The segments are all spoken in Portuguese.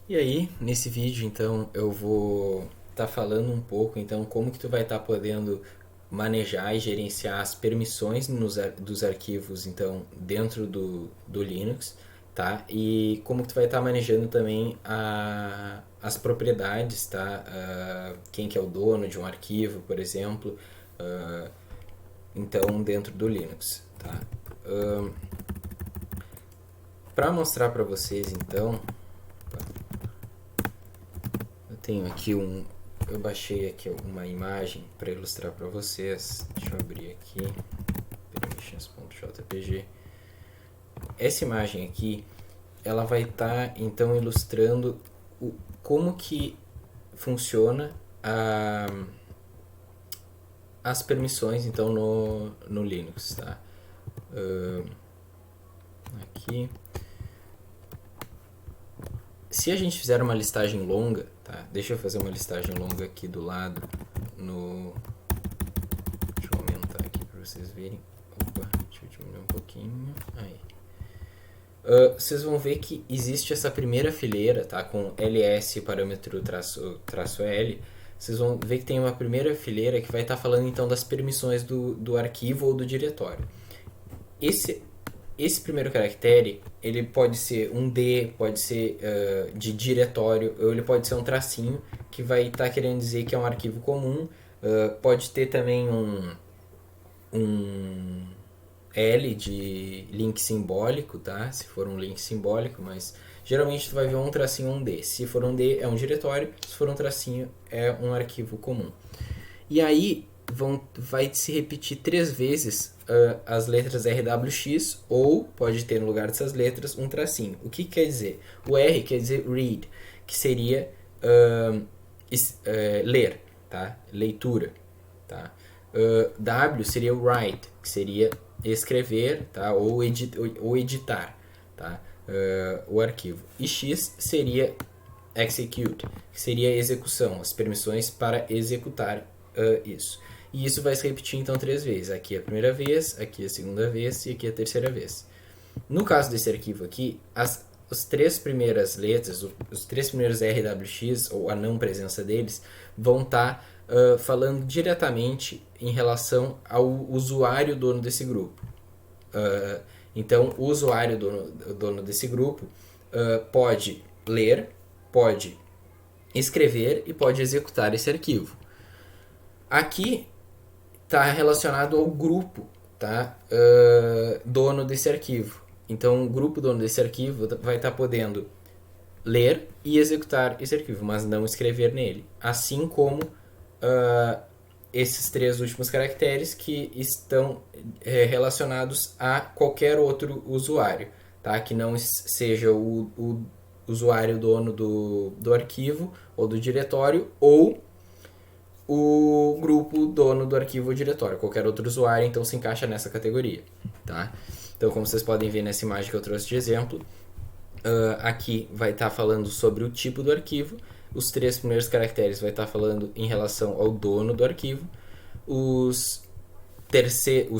E aí, nesse vídeo, então, eu vou estar falando um pouco, então, como que tu vai estar podendo manejar e gerenciar as permissões dos arquivos, então, dentro do Linux, tá? E como que tu vai estar manejando também as propriedades, tá? Quem que é o dono de um arquivo, por exemplo, então, dentro do Linux, tá? Para mostrar para vocês, então, eu tenho aqui eu baixei aqui uma imagem para ilustrar para vocês. Deixa eu abrir aqui, permissions.jpg. Essa imagem aqui, ela vai estar então ilustrando como que funciona as permissões então no Linux, tá? Aqui, se a gente fizer uma listagem longa, tá? Deixa eu fazer uma listagem longa aqui do lado no. Deixa eu aumentar aqui para vocês verem. Opa, deixa eu diminuir um pouquinho. Aí. Vocês vão ver que existe essa primeira fileira, tá? Com ls parâmetro traço L. Vocês vão ver que tem uma primeira fileira que vai estar falando então das permissões do arquivo ou do diretório. Esse primeiro caractere, ele pode ser um D, pode ser de diretório, ou ele pode ser um tracinho, que vai estar querendo dizer que é um arquivo comum. Pode ter também um L de link simbólico, tá? Se for um link simbólico, mas geralmente tu vai ver um tracinho um D. Se for um D, é um diretório, se for um tracinho, é um arquivo comum. E aí vai se repetir 3 vezes as letras RWX, ou pode ter no lugar dessas letras um tracinho. O que quer dizer? O R quer dizer read, que seria ler, tá? Leitura, tá? W seria write, que seria escrever, tá? Ou editar, tá? O arquivo. E X seria execute, que seria a execução, as permissões para executar isso. E isso vai se repetir então 3 vezes. Aqui a primeira vez, aqui a segunda vez e aqui a terceira vez. No caso desse arquivo aqui, as 3 primeiras letras, os 3 primeiros RWX, ou a não presença deles, vão estar falando diretamente em relação ao usuário dono desse grupo. Então, o usuário dono desse grupo pode ler, pode escrever e pode executar esse arquivo. Aqui está relacionado ao grupo, tá? Dono desse arquivo. Então, o grupo dono desse arquivo vai estar podendo ler e executar esse arquivo, mas não escrever nele. Assim como esses 3 últimos caracteres que estão relacionados a qualquer outro usuário, tá? Que não seja o usuário dono do arquivo ou do diretório, ou o grupo dono do arquivo ou diretório. Qualquer outro usuário então se encaixa nessa categoria, tá? Então, como vocês podem ver nessa imagem que eu trouxe de exemplo, aqui vai estar falando sobre o tipo do arquivo. Os 3 primeiros caracteres vai estar falando em relação ao dono do arquivo. Os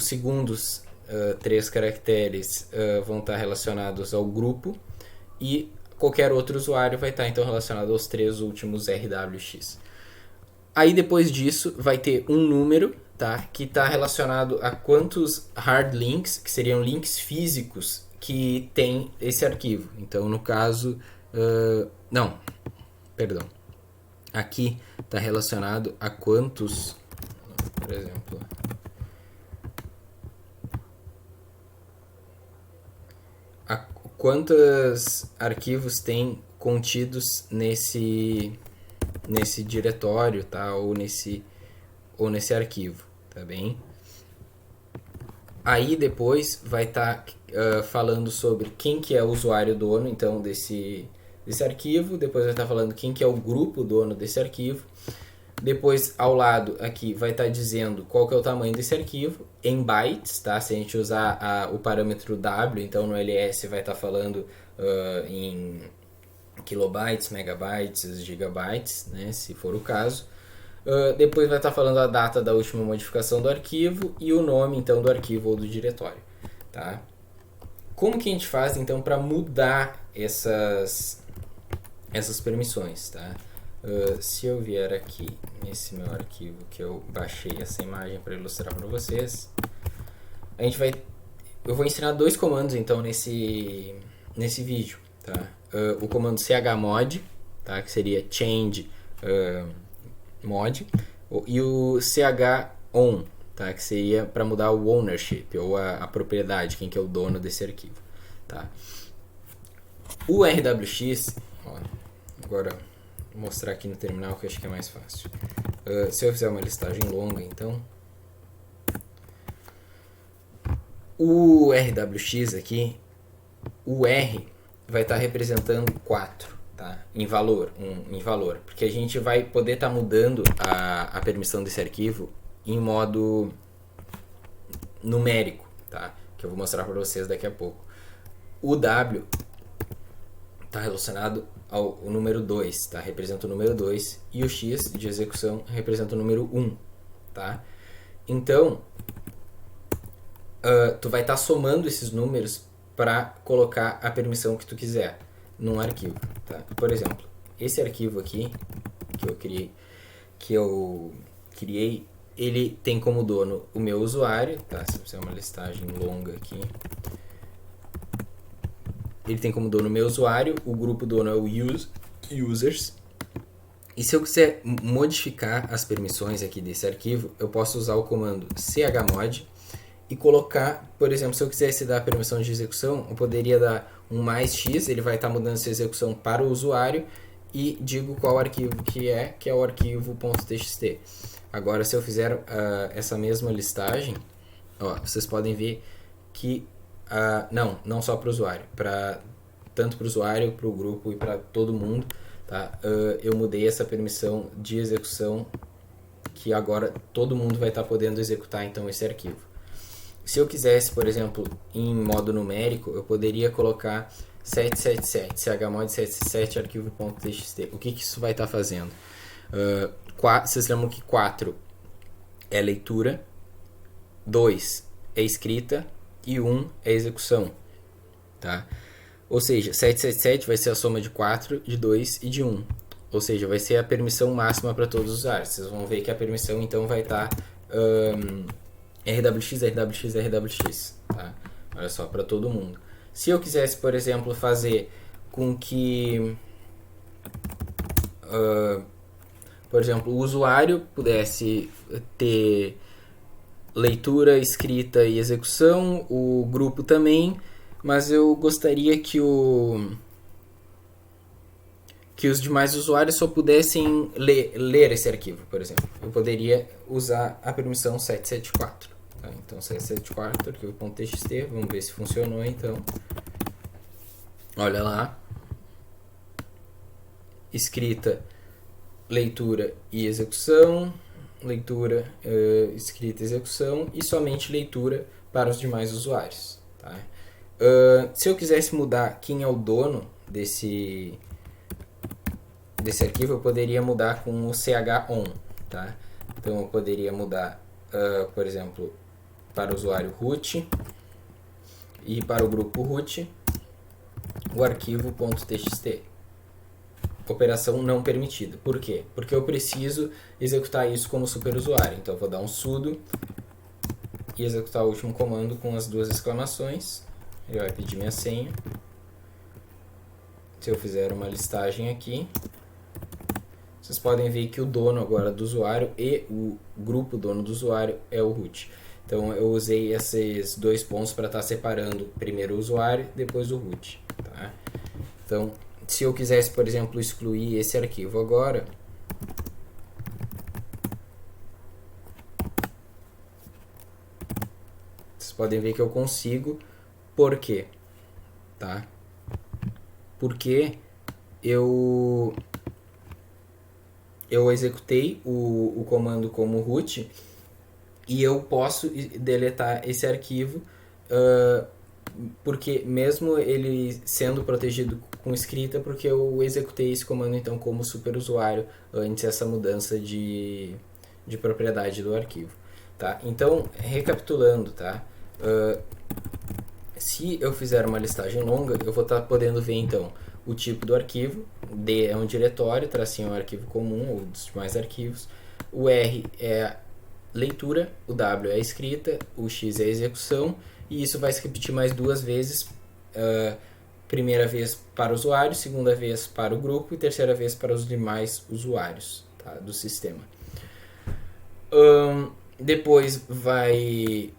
segundos 3 caracteres vão estar relacionados ao grupo. E qualquer outro usuário vai estar então relacionado aos 3 últimos RWX. Aí depois disso vai ter um número, tá, que está relacionado a quantos hard links, que seriam links físicos, que tem esse arquivo. Então, no caso, não, perdão. Aqui está relacionado a quantos, por exemplo, a quantos arquivos tem contidos nesse diretório, tá? Ou nesse arquivo, tá bem? Aí depois vai estar falando sobre quem que é o usuário dono, então, desse arquivo. Depois vai estar falando quem que é o grupo dono desse arquivo. Depois, ao lado, aqui, vai estar dizendo qual que é o tamanho desse arquivo, em bytes, tá? Se a gente usar o parâmetro W, então no ls vai estar falando em kilobytes, megabytes, gigabytes, né? Se for o caso. Depois vai estar falando a data da última modificação do arquivo e o nome então do arquivo ou do diretório, tá? Como que a gente faz então para mudar essas permissões, tá? Se eu vier aqui nesse meu arquivo que eu baixei essa imagem para ilustrar para vocês, eu vou ensinar dois comandos então nesse vídeo, tá? O comando chmod, tá? Que seria change mod, e o chon, tá? Que seria para mudar o ownership ou a propriedade, quem que é o dono desse arquivo, tá? O RWX, ó, agora vou mostrar aqui no terminal que eu acho que é mais fácil. Se eu fizer uma listagem longa, então, o RWX aqui, o R vai estar representando 4, tá? Em valor, porque a gente vai poder estar mudando a permissão desse arquivo em modo numérico, tá? Que eu vou mostrar para vocês daqui a pouco. O W está relacionado ao número 2, tá? Representa o número 2, e o X de execução representa o número 1, tá? Então, tu vai estar somando esses números para colocar a permissão que tu quiser num arquivo, tá? Por exemplo, esse arquivo aqui que eu criei, ele tem como dono o meu usuário, tá? Se eu fizer uma listagem longa aqui, ele tem como dono o meu usuário, o grupo dono é o users, e se eu quiser modificar as permissões aqui desse arquivo, eu posso usar o comando chmod e colocar, por exemplo, se eu quisesse dar a permissão de execução, eu poderia dar um +x, ele vai estar mudando essa execução para o usuário, e digo qual arquivo que é o arquivo .txt. Agora, se eu fizer essa mesma listagem, ó, vocês podem ver que não só para o usuário, tanto para o usuário, para o grupo e para todo mundo, tá? Eu mudei essa permissão de execução, que agora todo mundo vai estar podendo executar então esse arquivo. Se eu quisesse, por exemplo, em modo numérico, eu poderia colocar 777, chmod 777 arquivo.txt. O que isso vai estar fazendo? Vocês lembram que 4 é leitura, 2 é escrita e 1 é execução, tá? Ou seja, 777 vai ser a soma de 4, de 2 e de 1. Ou seja, vai ser a permissão máxima para todos os usuários. Vocês vão ver que a permissão então vai estar RWX, RWX, RWX, tá? Olha só, para todo mundo. Se eu quisesse, por exemplo, fazer com que, por exemplo, o usuário pudesse ter leitura, escrita e execução, o grupo também, mas eu gostaria que os demais usuários só pudessem ler esse arquivo, por exemplo. Eu poderia usar a permissão 774. Tá? Então, 774, arquivo.txt, vamos ver se funcionou então. Olha lá. Escrita, leitura e execução. Leitura, escrita e execução, e somente leitura para os demais usuários. Tá? Se eu quisesse mudar quem é o dono desse arquivo, eu poderia mudar com o chon, tá? Então eu poderia mudar, por exemplo, para o usuário root e para o grupo root o arquivo .txt. Operação não permitida. Por quê? Porque eu preciso executar isso como superusuário. Então eu vou dar um sudo e executar o último comando com as duas exclamações. Ele vai pedir minha senha. Se eu fizer uma listagem aqui, vocês podem ver que o dono agora do usuário e o grupo dono do usuário é o root. Então eu usei esses dois pontos para estar separando primeiro o usuário, depois o root. Tá? Então, se eu quisesse, por exemplo, excluir esse arquivo agora, vocês podem ver que eu consigo. Por quê? Tá? Porque eu executei o comando como root e eu posso deletar esse arquivo, porque mesmo ele sendo protegido com escrita, porque eu executei esse comando então como superusuário antes dessa mudança de propriedade do arquivo, tá? Então, recapitulando, tá? se eu fizer uma listagem longa, eu vou estar podendo ver então o tipo do arquivo, D é um diretório, tracinho é um arquivo comum ou dos demais arquivos, o R é a leitura, o W é a escrita, o X é a execução, e isso vai se repetir mais 2 vezes, primeira vez para o usuário, segunda vez para o grupo e terceira vez para os demais usuários, tá, do sistema. Depois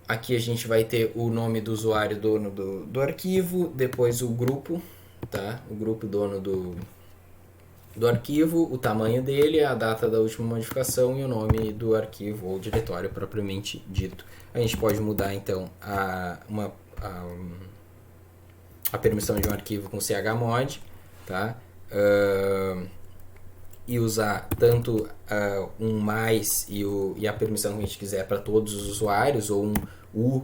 aqui a gente vai ter o nome do usuário dono do arquivo, depois o grupo, tá? O grupo dono do arquivo, o tamanho dele, a data da última modificação e o nome do arquivo ou diretório propriamente dito. A gente pode mudar então a permissão de um arquivo com chmod, tá? E usar tanto um mais e a permissão que a gente quiser para todos os usuários, ou um U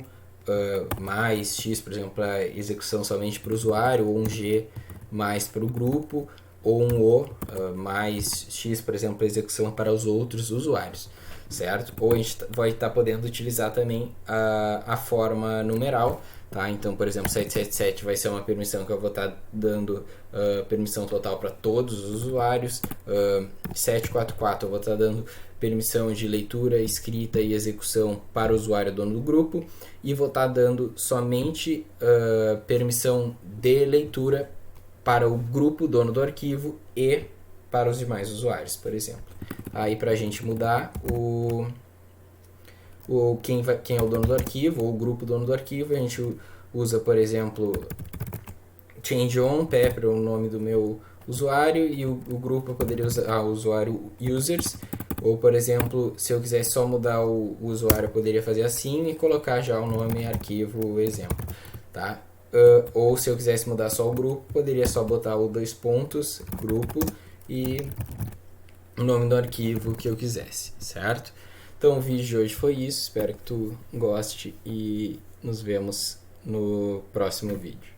mais X, por exemplo, para execução somente para o usuário, ou um G mais para o grupo, ou um O mais X, por exemplo, para execução para os outros usuários, certo? Ou a gente vai estar podendo utilizar também a forma numeral, tá? Então, por exemplo, 777 vai ser uma permissão que eu vou estar dando permissão total para todos os usuários. 744 eu vou estar dando permissão de leitura, escrita e execução para o usuário dono do grupo. E vou estar dando somente permissão de leitura para o grupo dono do arquivo e para os demais usuários, por exemplo. Aí, para a gente mudar quem é o dono do arquivo, ou o grupo dono do arquivo, a gente usa, por exemplo, change on, Pepper é o nome do meu usuário, e o grupo eu poderia usar o usuário users, ou, por exemplo, se eu quisesse só mudar o usuário, eu poderia fazer assim e colocar já o nome arquivo exemplo, tá? Ou se eu quisesse mudar só o grupo, poderia só botar o 2 pontos, grupo, e o nome do arquivo que eu quisesse, certo? Então o vídeo de hoje foi isso, espero que tu goste e nos vemos no próximo vídeo.